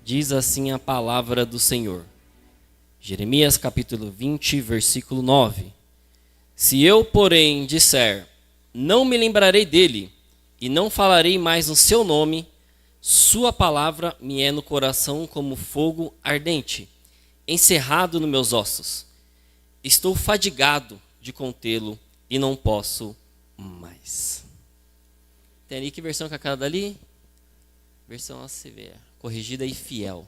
Diz assim a palavra do Senhor. Jeremias capítulo 20, versículo 9. Se eu, porém, disser, não me lembrarei dele, e não falarei mais no seu nome, sua palavra me é no coração como fogo ardente, encerrado nos meus ossos. Estou fadigado de contê-lo e não posso mais. Tem ali que versão que é aquela dali? Versão ACV, corrigida e fiel.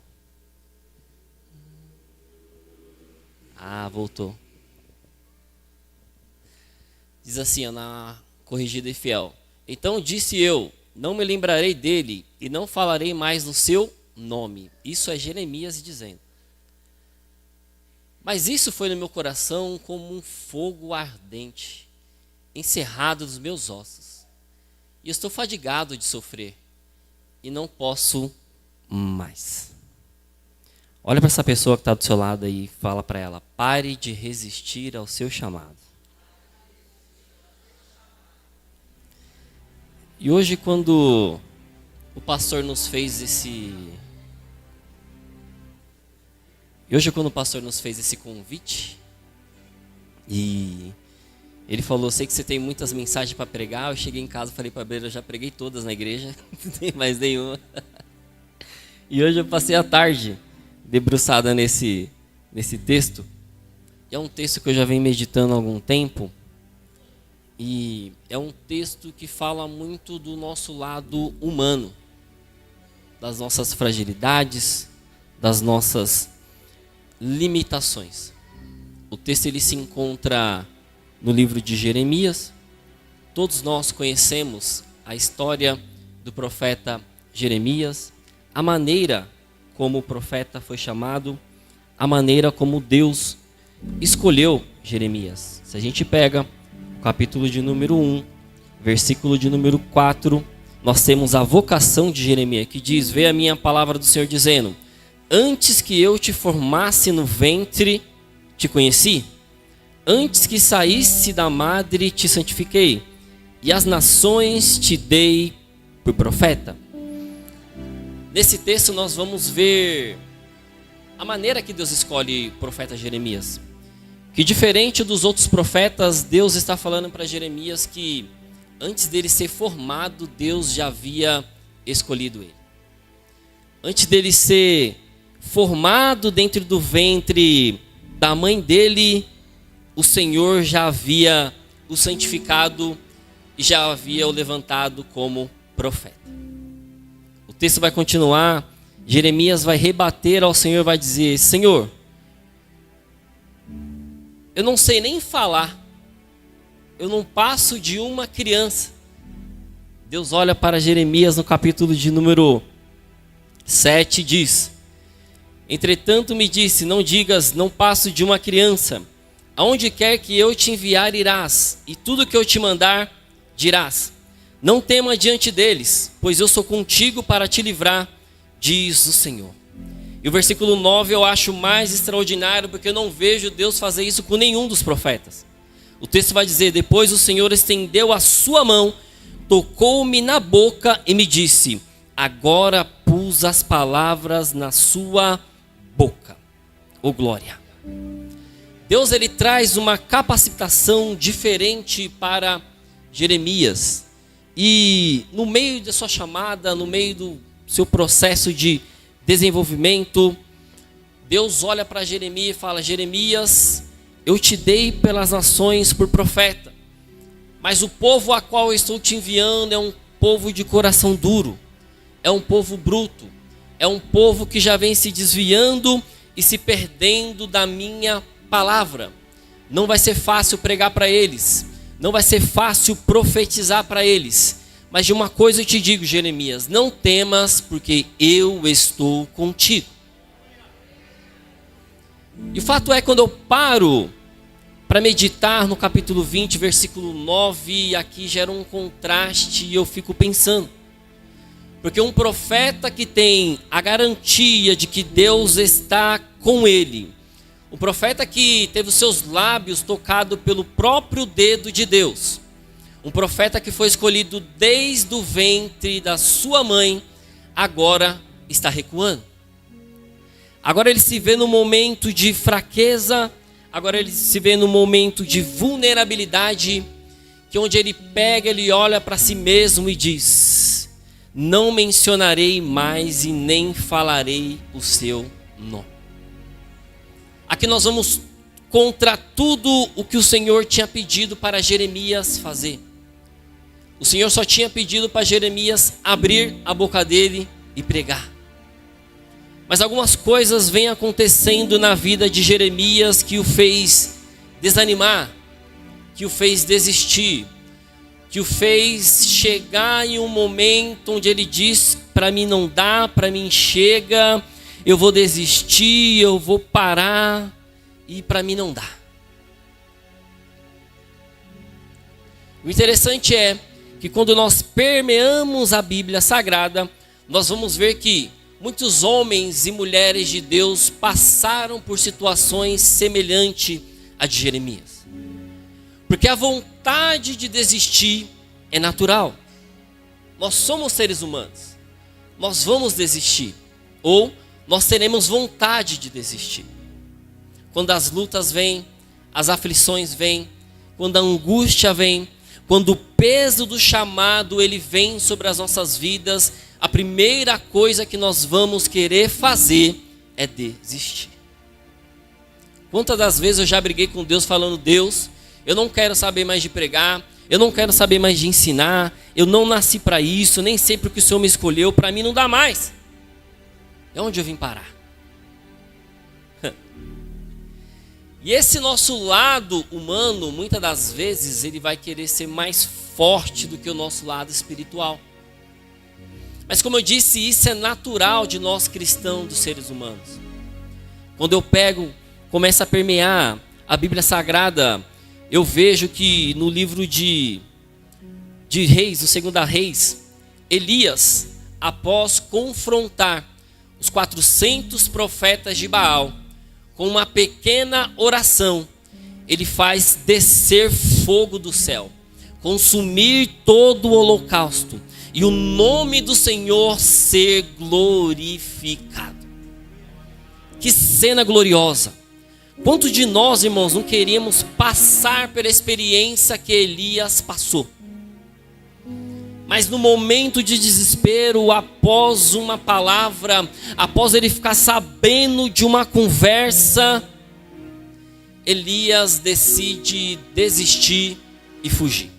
Voltou. Diz assim, na corrigida e fiel. Então disse eu, não me lembrarei dele e não falarei mais no seu nome. Isso é Jeremias dizendo. Mas isso foi no meu coração como um fogo ardente, encerrado nos meus ossos. E estou fadigado de sofrer e não posso mais. Olha para essa pessoa que está do seu lado aí e fala para ela, pare de resistir ao seu chamado. E hoje quando o pastor nos fez esse convite, e ele falou, sei que você tem muitas mensagens para pregar, eu cheguei em casa e falei para ele, eu já preguei todas na igreja, não tem mais nenhuma. E hoje eu passei a tarde debruçada nesse texto, e é um texto que eu já venho meditando há algum tempo, e é um texto que fala muito do nosso lado humano, das nossas fragilidades, das nossas limitações. O texto ele se encontra no livro de Jeremias. Todos nós conhecemos a história do profeta Jeremias, a maneira como o profeta foi chamado, a maneira como Deus escolheu Jeremias. Se a gente pega o capítulo de número 1, versículo de número 4, nós temos a vocação de Jeremias, que diz, vê a minha palavra do Senhor dizendo, antes que eu te formasse no ventre, te conheci. Antes que saísse da madre, te santifiquei. E as nações te dei por profeta. Nesse texto nós vamos ver a maneira que Deus escolhe o profeta Jeremias. Que diferente dos outros profetas, Deus está falando para Jeremias que antes dele ser formado, Deus já havia escolhido ele. Antes dele ser formado dentro do ventre da mãe dele, o Senhor já havia o santificado e já havia o levantado como profeta. O texto vai continuar, Jeremias vai rebater ao Senhor, vai dizer, Senhor, eu não sei nem falar, eu não passo de uma criança. Deus olha para Jeremias no capítulo de número 7 e diz, entretanto me disse, não digas, não passo de uma criança. Aonde quer que eu te enviar irás, e tudo que eu te mandar dirás. Não tema diante deles, pois eu sou contigo para te livrar, diz o Senhor. E o versículo 9 eu acho mais extraordinário, porque eu não vejo Deus fazer isso com nenhum dos profetas. O texto vai dizer, depois o Senhor estendeu a sua mão, tocou-me na boca e me disse, agora pus as palavras na sua boca. Oh glória! Deus ele traz uma capacitação diferente para Jeremias. E no meio da sua chamada, no meio do seu processo de desenvolvimento, Deus olha para Jeremias e fala, Jeremias, eu te dei pelas nações por profeta, mas o povo a qual eu estou te enviando é um povo de coração duro, é um povo bruto, é um povo que já vem se desviando e se perdendo da minha palavra. Não vai ser fácil pregar para eles, não vai ser fácil profetizar para eles, mas de uma coisa eu te digo, Jeremias, não temas, porque eu estou contigo. E o fato é, quando eu paro para meditar no capítulo 20, versículo 9, aqui gera um contraste e eu fico pensando. Porque um profeta que tem a garantia de que Deus está com ele, um profeta que teve os seus lábios tocados pelo próprio dedo de Deus, um profeta que foi escolhido desde o ventre da sua mãe, agora está recuando. Agora ele se vê no momento de fraqueza, agora ele se vê no momento de vulnerabilidade, que onde ele pega, ele olha para si mesmo e diz: não mencionarei mais e nem falarei o seu nome. Aqui nós vamos contra tudo o que o Senhor tinha pedido para Jeremias fazer. O Senhor só tinha pedido para Jeremias abrir a boca dele e pregar. Mas algumas coisas vêm acontecendo na vida de Jeremias que o fez desanimar, que o fez desistir, que o fez chegar em um momento onde ele diz: para mim não dá, para mim chega, eu vou desistir, eu vou parar, e para mim não dá. O interessante é que quando nós permeamos a Bíblia Sagrada, nós vamos ver que muitos homens e mulheres de Deus passaram por situações semelhantes à de Jeremias. Porque a vontade de desistir é natural. Nós somos seres humanos. Nós vamos desistir. Ou nós teremos vontade de desistir. Quando as lutas vêm, as aflições vêm, quando a angústia vem, quando o peso do chamado ele vem sobre as nossas vidas, a primeira coisa que nós vamos querer fazer é desistir. Quantas das vezes eu já briguei com Deus falando: Deus, eu não quero saber mais de pregar, eu não quero saber mais de ensinar, eu não nasci para isso, nem sei porque o Senhor me escolheu, para mim não dá mais. É onde eu vim parar. E esse nosso lado humano, muitas das vezes, ele vai querer ser mais forte do que o nosso lado espiritual. Mas como eu disse, isso é natural de nós cristãos, dos seres humanos. Quando eu começo a permear a Bíblia Sagrada, eu vejo que no livro de Reis, o 2 Reis, Elias, após confrontar os 400 profetas de Baal, com uma pequena oração, ele faz descer fogo do céu, consumir todo o holocausto, e o nome do Senhor ser glorificado. Que cena gloriosa! Quantos de nós, irmãos, não queríamos passar pela experiência que Elias passou? Mas no momento de desespero, após uma palavra, após ele ficar sabendo de uma conversa, Elias decide desistir e fugir.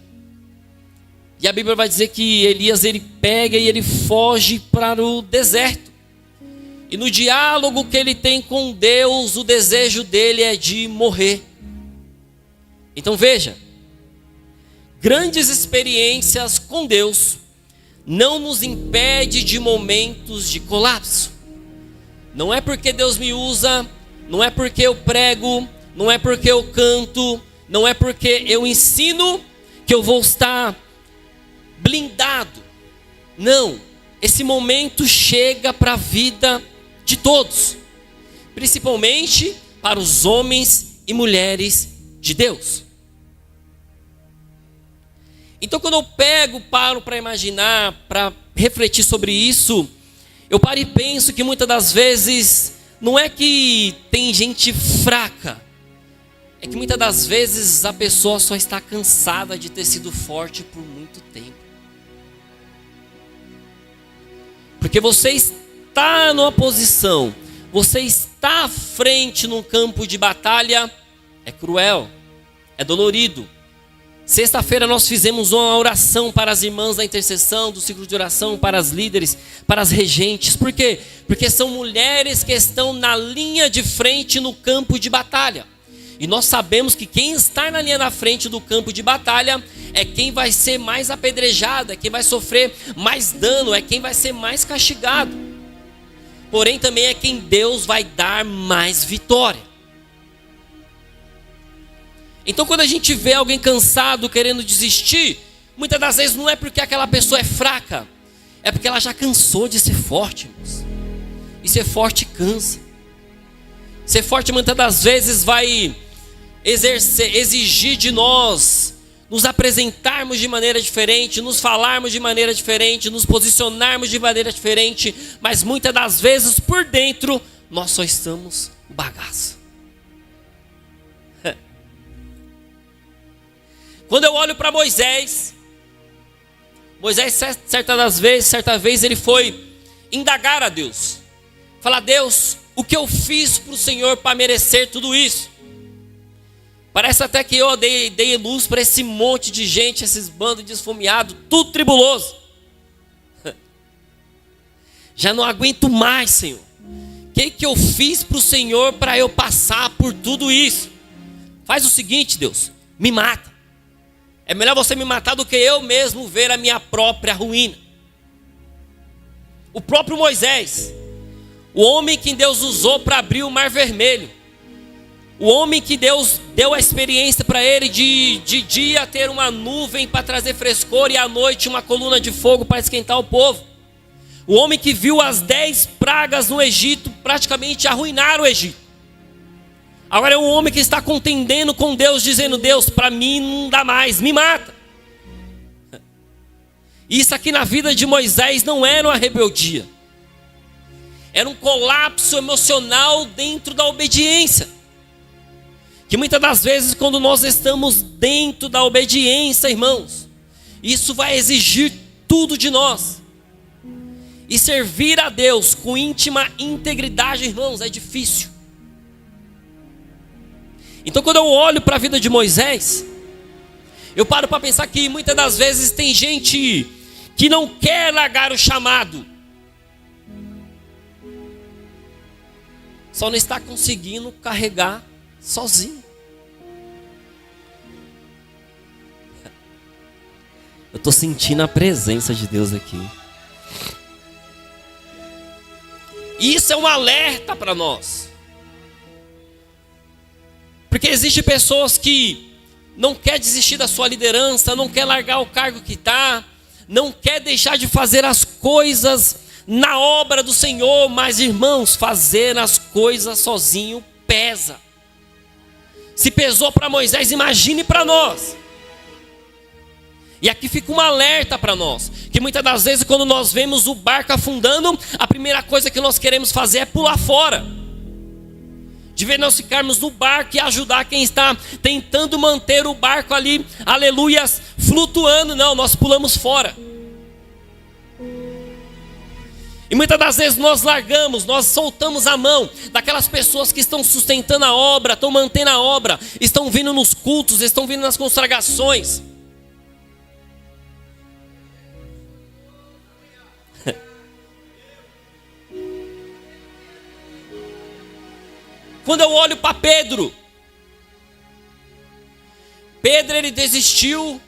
E a Bíblia vai dizer que Elias ele pega e ele foge para o deserto. E no diálogo que ele tem com Deus, o desejo dele é de morrer. Então veja, grandes experiências com Deus não nos impede de momentos de colapso. Não é porque Deus me usa, não é porque eu prego, não é porque eu canto, não é porque eu ensino que eu vou estar blindado. Não, esse momento chega para a vida de todos, principalmente para os homens e mulheres de Deus. Então quando eu paro para imaginar, para refletir sobre isso, eu paro e penso que muitas das vezes não é que tem gente fraca, é que muitas das vezes a pessoa só está cansada de ter sido forte por muito tempo. Porque você está numa posição, você está à frente num campo de batalha, é cruel, é dolorido. Sexta-feira nós fizemos uma oração para as irmãs da intercessão, do ciclo de oração, para as líderes, para as regentes. Por quê? Porque são mulheres que estão na linha de frente no campo de batalha. E nós sabemos que quem está na linha da frente do campo de batalha é quem vai ser mais apedrejado, é quem vai sofrer mais dano, é quem vai ser mais castigado. Porém também é quem Deus vai dar mais vitória. Então quando a gente vê alguém cansado, querendo desistir, muitas das vezes não é porque aquela pessoa é fraca, é porque ela já cansou de ser forte, irmãos. E ser forte cansa. Ser forte muitas das vezes vai exigir de nós nos apresentarmos de maneira diferente, nos falarmos de maneira diferente, nos posicionarmos de maneira diferente, mas muitas das vezes por dentro nós só estamos o bagaço. Quando eu olho para Moisés, certa vez ele foi indagar a Deus. Falar: Deus, o que eu fiz para o Senhor para merecer tudo isso? Parece até que eu dei luz para esse monte de gente, esses bandos de esfomeados, tudo tribuloso. Já não aguento mais, Senhor. O que eu fiz para o Senhor para eu passar por tudo isso? Faz o seguinte, Deus, me mata. É melhor você me matar do que eu mesmo ver a minha própria ruína. O próprio Moisés, o homem que Deus usou para abrir o Mar Vermelho, o homem que Deus deu a experiência para ele de dia ter uma nuvem para trazer frescor e à noite uma coluna de fogo para esquentar o povo. O homem que viu as 10 pragas no Egito praticamente arruinar o Egito. Agora é um homem que está contendendo com Deus, dizendo: Deus, para mim não dá mais, me mata. Isso aqui na vida de Moisés não era uma rebeldia. Era um colapso emocional dentro da obediência. Que muitas das vezes, quando nós estamos dentro da obediência, irmãos, isso vai exigir tudo de nós. E servir a Deus com íntima integridade, irmãos, é difícil. Então, quando eu olho para a vida de Moisés, eu paro para pensar que muitas das vezes tem gente que não quer largar o chamado, só não está conseguindo carregar sozinho. Eu estou sentindo a presença de Deus aqui. Isso é um alerta para nós. Porque existem pessoas que não quer desistir da sua liderança, não quer largar o cargo que está, não quer deixar de fazer as coisas na obra do Senhor. Mas, irmãos, fazer as coisas sozinho pesa. Se pesou para Moisés, imagine para nós. E aqui fica um alerta para nós, que muitas das vezes quando nós vemos o barco afundando, a primeira coisa que nós queremos fazer é pular fora. De ver nós ficarmos no barco e ajudar quem está tentando manter o barco ali, aleluias, flutuando. Não, nós pulamos fora. E muitas das vezes nós largamos, nós soltamos a mão daquelas pessoas que estão sustentando a obra, estão mantendo a obra, estão vindo nos cultos, estão vindo nas consagrações. Quando eu olho para Pedro, ele desistiu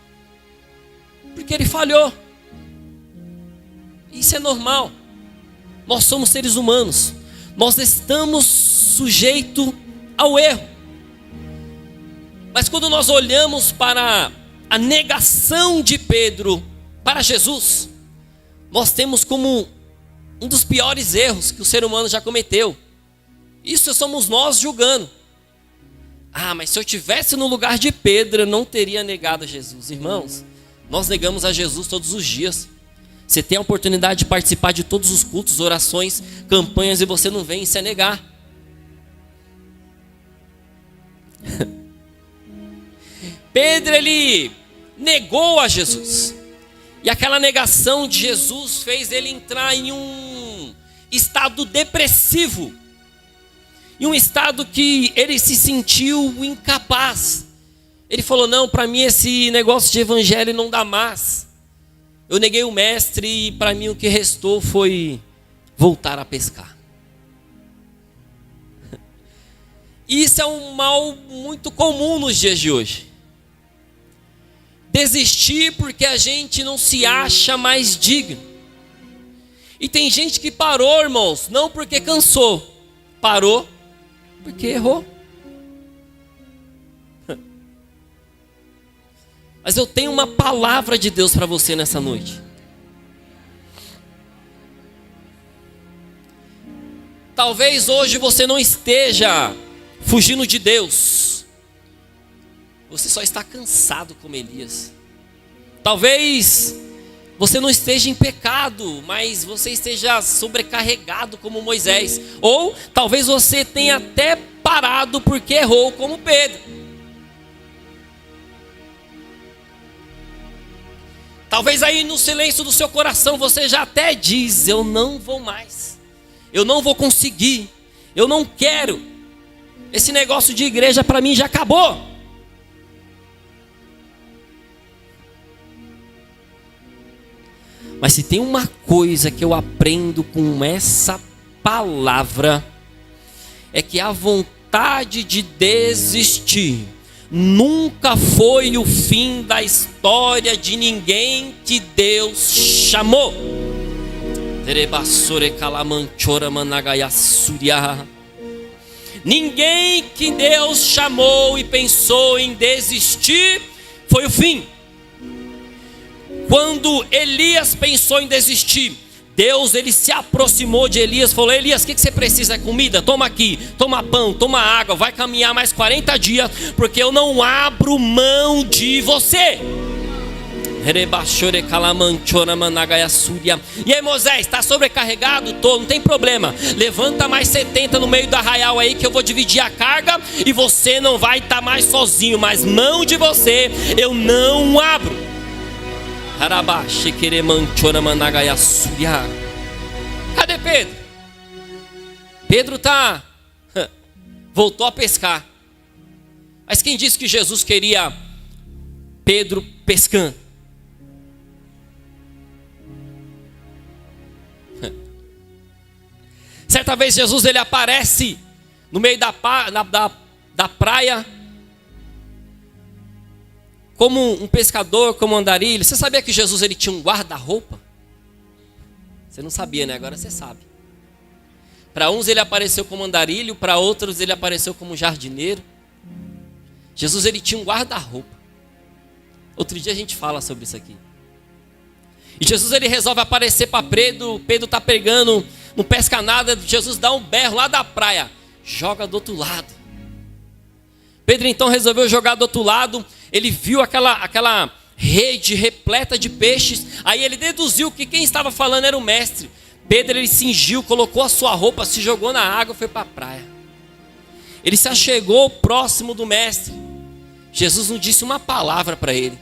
porque ele falhou. Isso é normal. Nós somos seres humanos. Nós estamos sujeitos ao erro. Mas quando nós olhamos para a negação de Pedro para Jesus, nós temos como um dos piores erros que o ser humano já cometeu. Isso somos nós julgando. Ah, mas se eu tivesse no lugar de Pedro, eu não teria negado a Jesus. Irmãos, nós negamos a Jesus todos os dias. Você tem a oportunidade de participar de todos os cultos, orações, campanhas, e você não vem, isso é negar. Pedro, ele negou a Jesus. E aquela negação de Jesus fez ele entrar em um estado depressivo. Em um estado que ele se sentiu incapaz. Ele falou: não, para mim esse negócio de evangelho não dá mais. Eu neguei o mestre e para mim o que restou foi voltar a pescar. Isso é um mal muito comum nos dias de hoje. Desistir porque a gente não se acha mais digno. E tem gente que parou, irmãos, não porque cansou. Parou porque errou. Mas eu tenho uma palavra de Deus para você nessa noite. Talvez hoje você não esteja fugindo de Deus. Você só está cansado como Elias. Talvez você não esteja em pecado, mas você esteja sobrecarregado como Moisés. Ou talvez você tenha até parado porque errou como Pedro. Talvez aí no silêncio do seu coração você já até diz: eu não vou mais, eu não vou conseguir, eu não quero, esse negócio de igreja para mim já acabou. Mas se tem uma coisa que eu aprendo com essa palavra, é que a vontade de desistir nunca foi o fim da história de ninguém que Deus chamou. Ninguém que Deus chamou e pensou em desistir foi o fim. Quando Elias pensou em desistir, Deus ele se aproximou de Elias e falou: Elias, o que você precisa? Comida? Toma aqui, toma pão, toma água, vai caminhar mais 40 dias, porque eu não abro mão de você. E aí, Moisés, está sobrecarregado? Tô, não tem problema, levanta mais 70 no meio do arraial aí, que eu vou dividir a carga, e você não vai estar mais sozinho, mas mão de você eu não abro. Cadê Pedro? Pedro voltou a pescar. Mas quem disse que Jesus queria Pedro pescando? Certa vez Jesus ele aparece no meio da praia, como um pescador, como um andarilho. Você sabia que Jesus ele tinha um guarda-roupa? Você não sabia, né? Agora você sabe. Para uns ele apareceu como andarilho, para outros ele apareceu como jardineiro. Jesus ele tinha um guarda-roupa. Outro dia a gente fala sobre isso aqui. E Jesus ele resolve aparecer para Pedro. Pedro está pegando, não pesca nada. Jesus dá um berro lá da praia, joga do outro lado. Pedro então resolveu jogar do outro lado. Ele viu aquela rede repleta de peixes. Aí ele deduziu que quem estava falando era o mestre. Pedro ele cingiu, colocou a sua roupa, se jogou na água e foi para a praia. Ele se achegou próximo do mestre. Jesus não disse uma palavra para ele.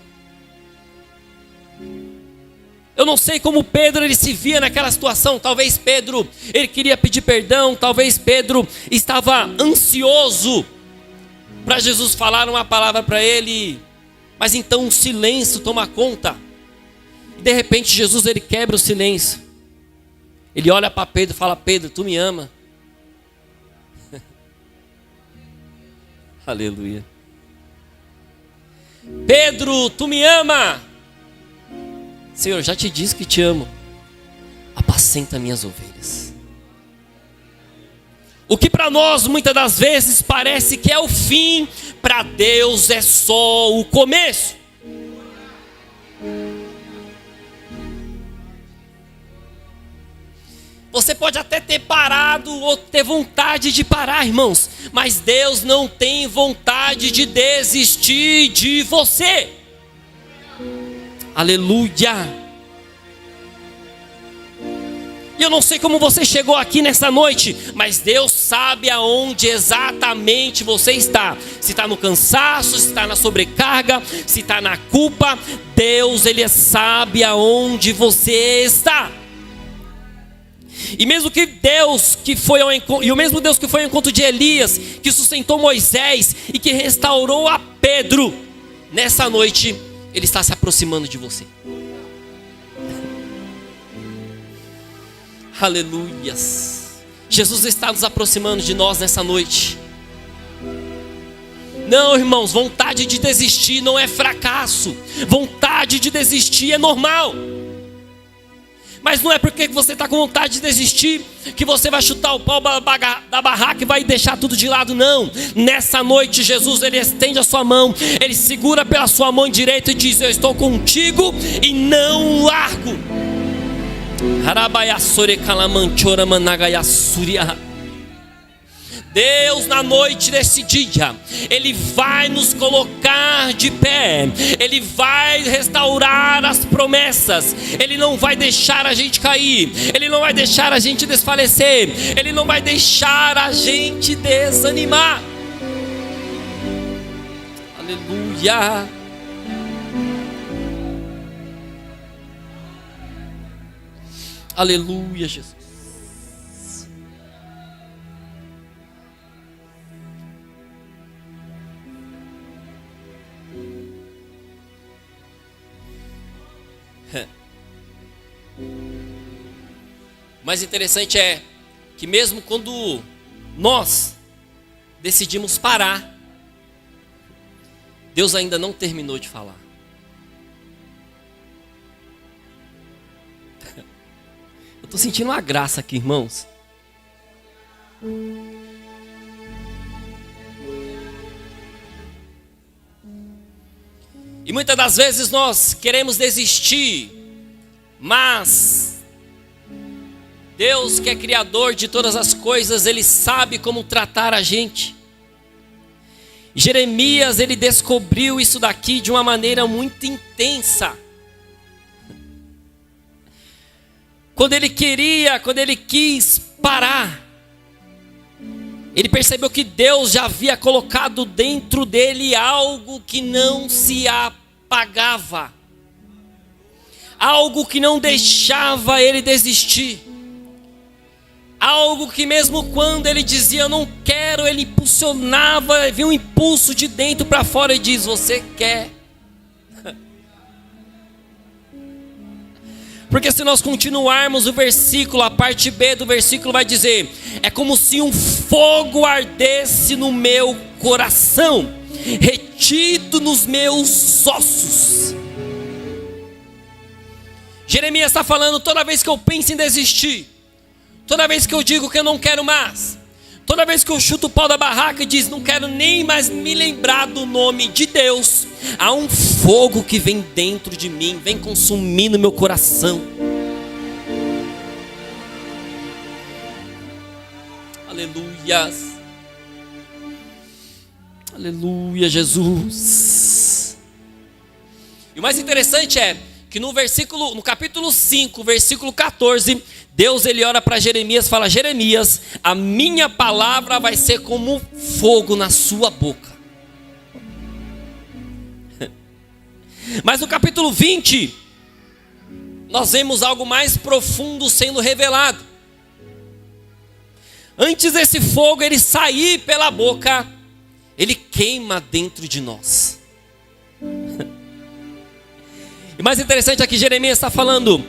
Eu não sei como Pedro ele se via naquela situação. Talvez Pedro ele queria pedir perdão. Talvez Pedro estava ansioso para Jesus falar uma palavra para ele. Mas então um silêncio toma conta. E de repente Jesus ele quebra o silêncio. Ele olha para Pedro e fala: Pedro, tu me ama? Aleluia. Pedro, tu me ama? Senhor, já te disse que te amo. Apacenta minhas ovelhas. O que para nós muitas das vezes parece que é o fim, para Deus é só o começo. Você pode até ter parado ou ter vontade de parar, irmãos, mas Deus não tem vontade de desistir de você. Aleluia. E eu não sei como você chegou aqui nessa noite, mas Deus sabe aonde exatamente você está. Se está no cansaço, se está na sobrecarga, se está na culpa, Deus ele sabe aonde você está. E mesmo que Deus que foi ao encontro, e o mesmo Deus que foi ao encontro de Elias, que sustentou Moisés e que restaurou a Pedro, nessa noite ele está se aproximando de você. Aleluias. Jesus está nos aproximando de nós nessa noite. Não, irmãos, vontade de desistir não é fracasso. Vontade de desistir é normal. Mas não é porque você está com vontade de desistir que você vai chutar o pau da barraca e vai deixar tudo de lado, não. Nessa noite Jesus ele estende a sua mão, ele segura pela sua mão direita e diz: eu estou contigo e não largo. Deus, na noite desse dia, Ele vai nos colocar de pé, Ele vai restaurar as promessas, Ele não vai deixar a gente cair, Ele não vai deixar a gente desfalecer, Ele não vai deixar a gente desanimar. Aleluia. Aleluia, Jesus. O mais interessante é que mesmo quando nós decidimos parar, Deus ainda não terminou de falar. Eu estou sentindo uma graça aqui, irmãos. E muitas das vezes nós queremos desistir, mas Deus, que é criador de todas as coisas, Ele sabe como tratar a gente. Jeremias, ele descobriu isso daqui de uma maneira muito intensa. Quando ele quis parar, ele percebeu que Deus já havia colocado dentro dele algo que não se apagava, algo que não deixava ele desistir, algo que mesmo quando ele dizia eu não quero, ele impulsionava, vinha um impulso de dentro para fora e diz: você quer? Porque se nós continuarmos o versículo, a parte B do versículo vai dizer: é como se um fogo ardesse no meu coração, retido nos meus ossos. Jeremias está falando: toda vez que eu penso em desistir, toda vez que eu digo que eu não quero mais, toda vez que eu chuto o pau da barraca e diz não quero nem mais me lembrar do nome de Deus, há um fogo que vem dentro de mim, vem consumindo meu coração. Aleluias. Aleluia, Jesus. E o mais interessante é que no capítulo 5, versículo 14, Deus ele ora para Jeremias e fala: Jeremias, a minha palavra vai ser como fogo na sua boca. Mas no capítulo 20, nós vemos algo mais profundo sendo revelado. Antes desse fogo ele sair pela boca, ele queima dentro de nós. E mais interessante é que Jeremias está falando,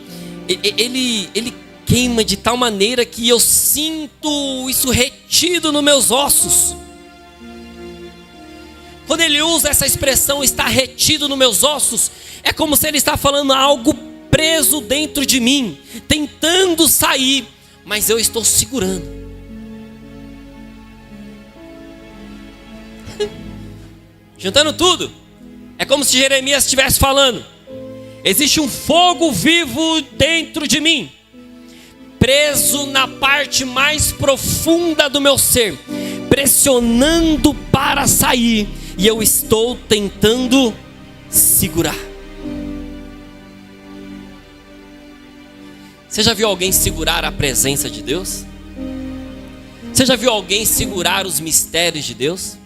ele queima de tal maneira que eu sinto isso retido nos meus ossos. Quando ele usa essa expressão, está retido nos meus ossos, é como se ele está falando algo preso dentro de mim, tentando sair, mas eu estou segurando. Juntando tudo, é como se Jeremias estivesse falando: existe um fogo vivo dentro de mim, preso na parte mais profunda do meu ser, pressionando para sair, e eu estou tentando segurar. Você já viu alguém segurar a presença de Deus? Você já viu alguém segurar os mistérios de Deus?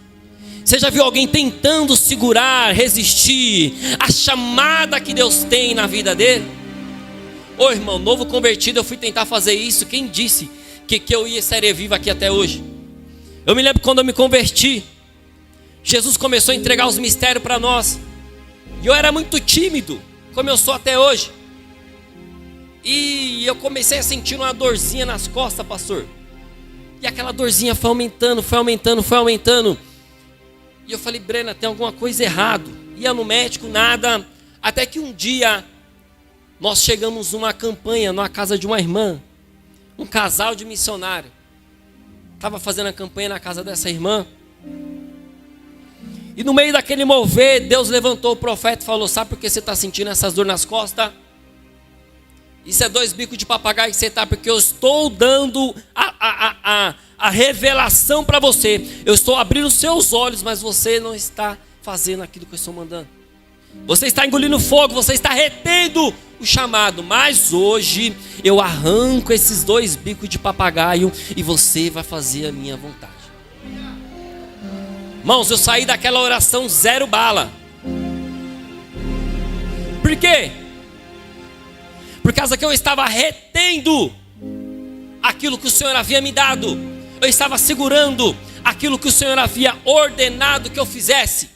Você já viu alguém tentando segurar, resistir a chamada que Deus tem na vida dele? Ô irmão, novo convertido, eu fui tentar fazer isso. Quem disse que eu ia ser vivo aqui até hoje? Eu me lembro quando eu me converti, Jesus começou a entregar os mistérios para nós, e eu era muito tímido, como eu sou até hoje. E eu comecei a sentir uma dorzinha nas costas, pastor. E aquela dorzinha foi aumentando, foi aumentando, foi aumentando. E eu falei: Brena, tem alguma coisa errada. Ia no médico, nada. Até que um dia nós chegamos numa campanha, numa casa de uma irmã, um casal de missionário. Estava fazendo a campanha na casa dessa irmã. E no meio daquele mover, Deus levantou o profeta e falou: sabe por que você está sentindo essas dores nas costas? Isso é 2 bicos de papagaio que você está, porque eu estou dando a revelação para você. Eu estou abrindo os seus olhos, mas você não está fazendo aquilo que eu estou mandando. Você está engolindo fogo, você está retendo o chamado. Mas hoje eu arranco esses 2 bicos de papagaio e você vai fazer a minha vontade. Irmãos, eu saí daquela oração 0 bala. Por quê? Por causa que eu estava retendo aquilo que o Senhor havia me dado. Eu estava segurando aquilo que o Senhor havia ordenado que eu fizesse.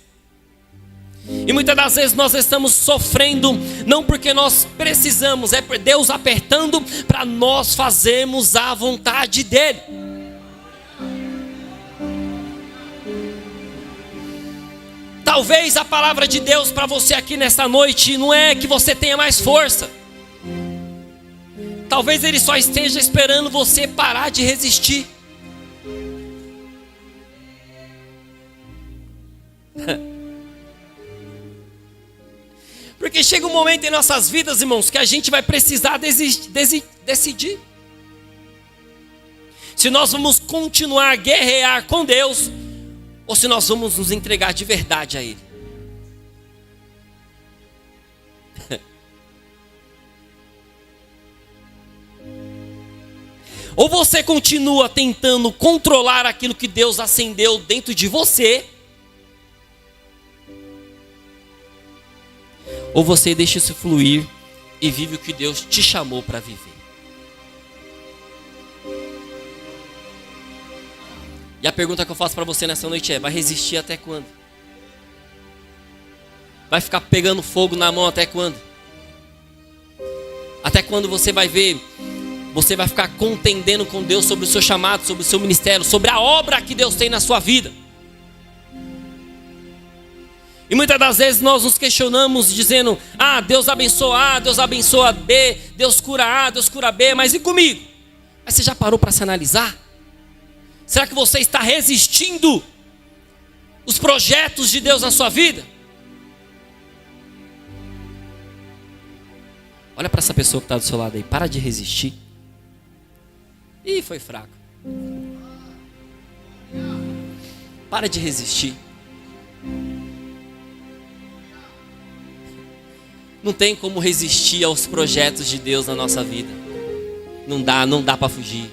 E muitas das vezes nós estamos sofrendo, não porque nós precisamos, é por Deus apertando para nós fazermos a vontade dEle. Talvez a palavra de Deus para você aqui nesta noite não é que você tenha mais força. Talvez Ele só esteja esperando você parar de resistir. Porque chega um momento em nossas vidas, irmãos, que a gente vai precisar decidir. Se nós vamos continuar a guerrear com Deus, ou se nós vamos nos entregar de verdade a Ele. Ou você continua tentando controlar aquilo que Deus acendeu dentro de você, ou você deixa isso fluir e vive o que Deus te chamou para viver. E a pergunta que eu faço para você nessa noite é: vai resistir até quando? Vai ficar pegando fogo na mão até quando? Até quando você vai ver, você vai ficar contendendo com Deus sobre o seu chamado, sobre o seu ministério, sobre a obra que Deus tem na sua vida? E muitas das vezes nós nos questionamos dizendo: Deus abençoa A, Deus abençoa B, Deus cura A, Deus cura B, mas e comigo? Mas você já parou para se analisar? Será que você está resistindo os projetos de Deus na sua vida? Olha para essa pessoa que está do seu lado aí, para de resistir. Ih, foi fraco. Para de resistir. Não tem como resistir aos projetos de Deus na nossa vida. Não dá para fugir.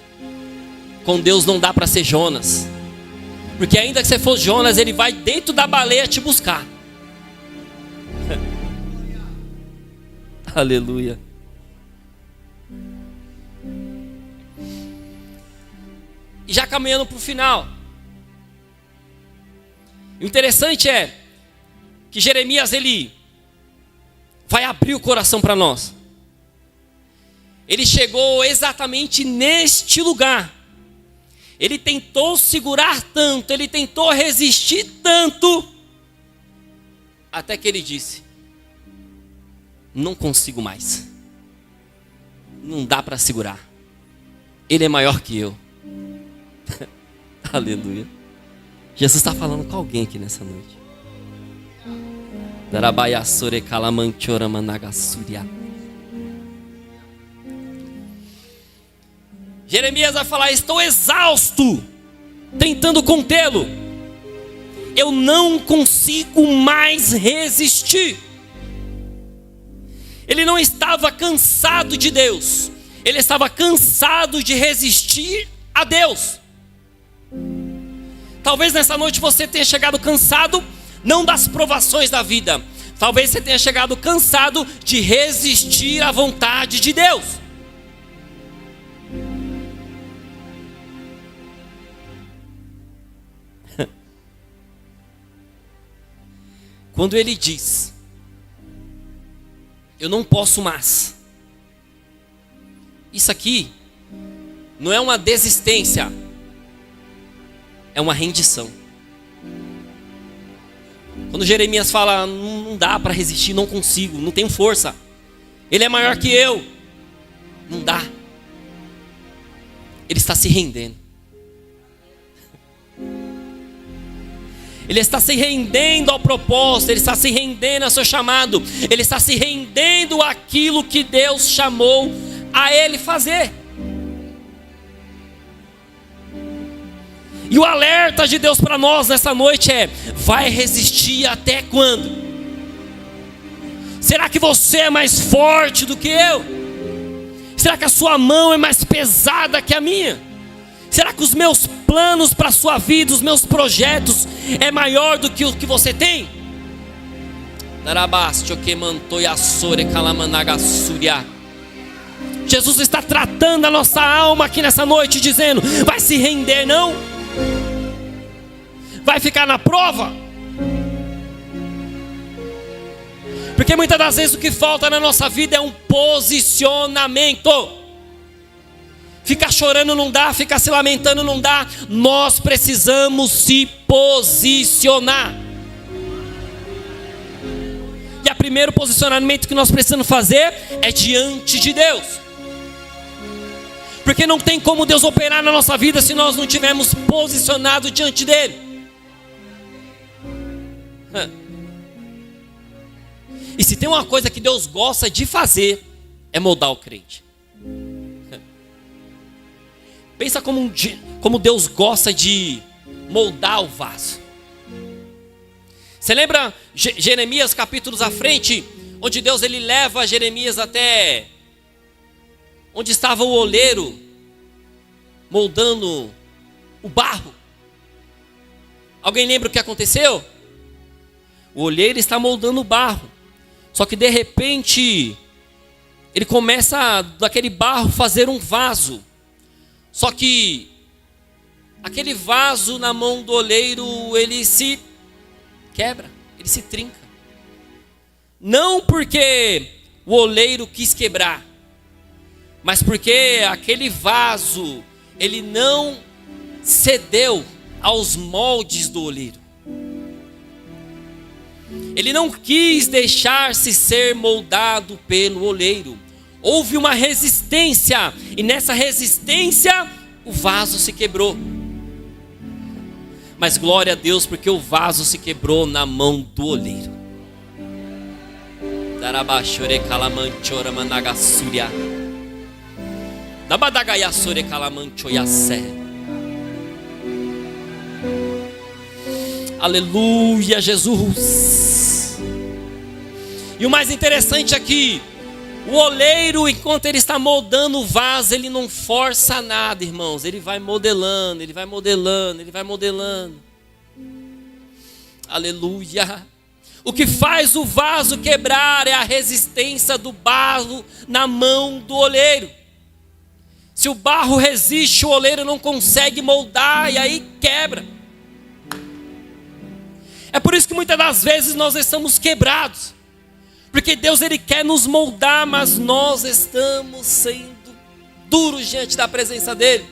Com Deus não dá para ser Jonas. Porque ainda que você for Jonas, Ele vai dentro da baleia te buscar. Aleluia. E já caminhando para o final. O interessante é que Jeremias, ele vai abrir o coração para nós. Ele chegou exatamente neste lugar. Ele tentou segurar tanto, ele tentou resistir tanto, até que ele disse: não consigo mais. Não dá para segurar. Ele é maior que eu. Aleluia. Jesus está falando com alguém aqui nessa noite. Jeremias vai falar: estou exausto, tentando contê-lo. Eu não consigo mais resistir. Ele não estava cansado de Deus, ele estava cansado de resistir a Deus. Talvez nessa noite você tenha chegado cansado, não das provações da vida. Talvez você tenha chegado cansado de resistir à vontade de Deus. Quando ele diz: eu não posso mais, isso aqui não é uma desistência, é uma rendição. Quando Jeremias fala: não dá para resistir, não consigo, não tenho força, ele é maior que eu, não dá. Ele está se rendendo. Ele está se rendendo ao propósito, ele está se rendendo ao seu chamado, ele está se rendendo àquilo que Deus chamou a ele fazer. E o alerta de Deus para nós nessa noite é: vai resistir até quando? Será que você é mais forte do que eu? Será que a sua mão é mais pesada que a minha? Será que os meus planos para a sua vida, os meus projetos é maior do que o que você tem? Jesus está tratando a nossa alma aqui nessa noite, dizendo: vai se render não? Vai ficar na prova? Porque muitas das vezes o que falta na nossa vida é um posicionamento. Ficar chorando não dá, ficar se lamentando não dá. Nós precisamos se posicionar. E o primeiro posicionamento que nós precisamos fazer é diante de Deus. Porque não tem como Deus operar na nossa vida se nós não tivermos posicionado diante dele. E se tem uma coisa que Deus gosta de fazer, é moldar o crente. Pensa como Deus gosta de moldar o vaso. Você lembra Jeremias capítulos à frente, onde Deus ele leva Jeremias até onde estava o oleiro moldando o barro? Alguém lembra o que aconteceu? O oleiro está moldando o barro, só que de repente ele começa daquele barro fazer um vaso. Só que aquele vaso na mão do oleiro, ele se quebra, ele se trinca. Não porque o oleiro quis quebrar, mas porque aquele vaso, ele não cedeu aos moldes do oleiro. Ele não quis deixar-se ser moldado pelo oleiro. Houve uma resistência, e nessa resistência o vaso se quebrou. Mas glória a Deus, porque o vaso se quebrou na mão do oleiro. Aleluia, Jesus. E o mais interessante aqui, o oleiro, enquanto ele está moldando o vaso, ele não força nada, irmãos. Ele vai modelando, ele vai modelando, ele vai modelando. Aleluia. O que faz o vaso quebrar é a resistência do barro na mão do oleiro. Se o barro resiste, o oleiro não consegue moldar e aí quebra. É por isso que muitas das vezes nós estamos quebrados. Porque Deus ele quer nos moldar, mas nós estamos sendo duros diante da presença dele.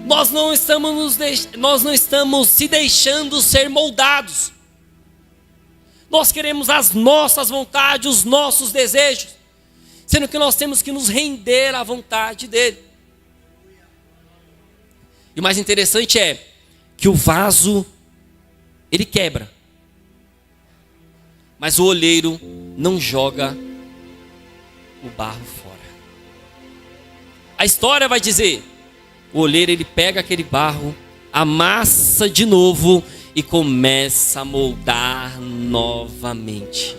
Nós não estamos se deixando ser moldados. Nós queremos as nossas vontades, os nossos desejos, sendo que nós temos que nos render à vontade dele. E o mais interessante é que o vaso ele quebra, mas o olheiro não joga o barro fora. A história vai dizer: o olheiro ele pega aquele barro, amassa de novo e começa a moldar novamente.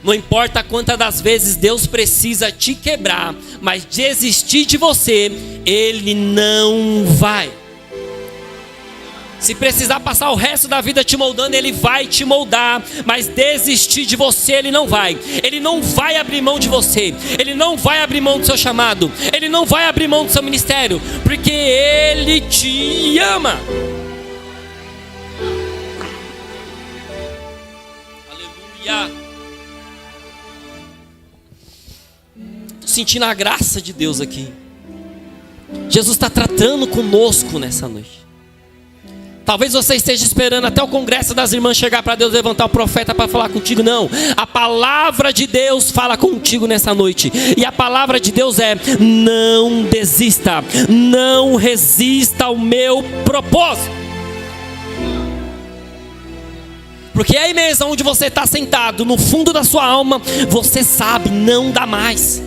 Não importa quantas das vezes Deus precisa te quebrar, mas desistir de você, Ele não vai. Se precisar passar o resto da vida te moldando, Ele vai te moldar, mas desistir de você Ele não vai. Ele não vai abrir mão de você, Ele não vai abrir mão do seu chamado, Ele não vai abrir mão do seu ministério, porque Ele te ama. Aleluia. Estou sentindo a graça de Deus aqui. Jesus está tratando conosco nessa noite. Talvez você esteja esperando até o congresso das irmãs chegar para Deus levantar o profeta para falar contigo. Não, a palavra de Deus fala contigo nessa noite. E a palavra de Deus é: não desista, não resista ao meu propósito. Porque aí mesmo onde você está sentado, no fundo da sua alma, você sabe, não dá mais.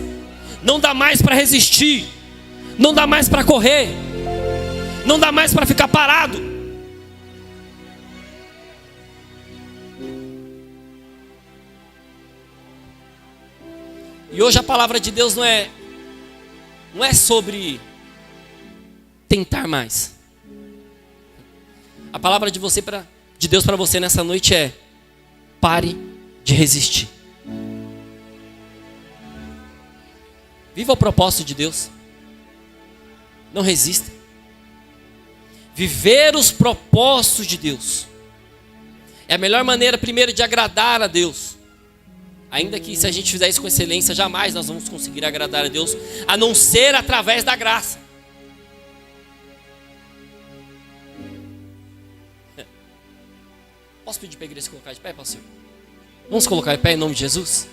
Não dá mais para resistir, não dá mais para correr. Não dá mais para ficar parado. E hoje a palavra de Deus não é sobre tentar mais. A palavra de Deus para você nessa noite é: pare de resistir. Viva o propósito de Deus. Não resista. Viver os propósitos de Deus é a melhor maneira, primeiro, de agradar a Deus. Ainda que se a gente fizer isso com excelência, jamais nós vamos conseguir agradar a Deus, a não ser através da graça. Posso pedir para a igreja se colocar de pé, pastor? Vamos colocar de pé em nome de Jesus?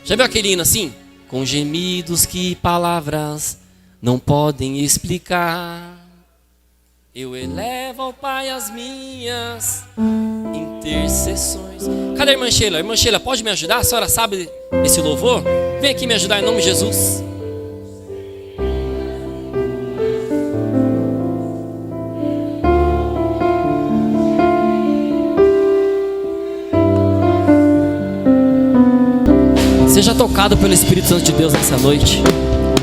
Já viu aquele hino assim? Com gemidos que palavras não podem explicar, eu elevo ao Pai as minhas intercessões. Cadê a irmã Sheila? Irmã Sheila, pode me ajudar? A senhora sabe esse louvor? Vem aqui me ajudar em nome de Jesus. Seja tocado pelo Espírito Santo de Deus nessa noite.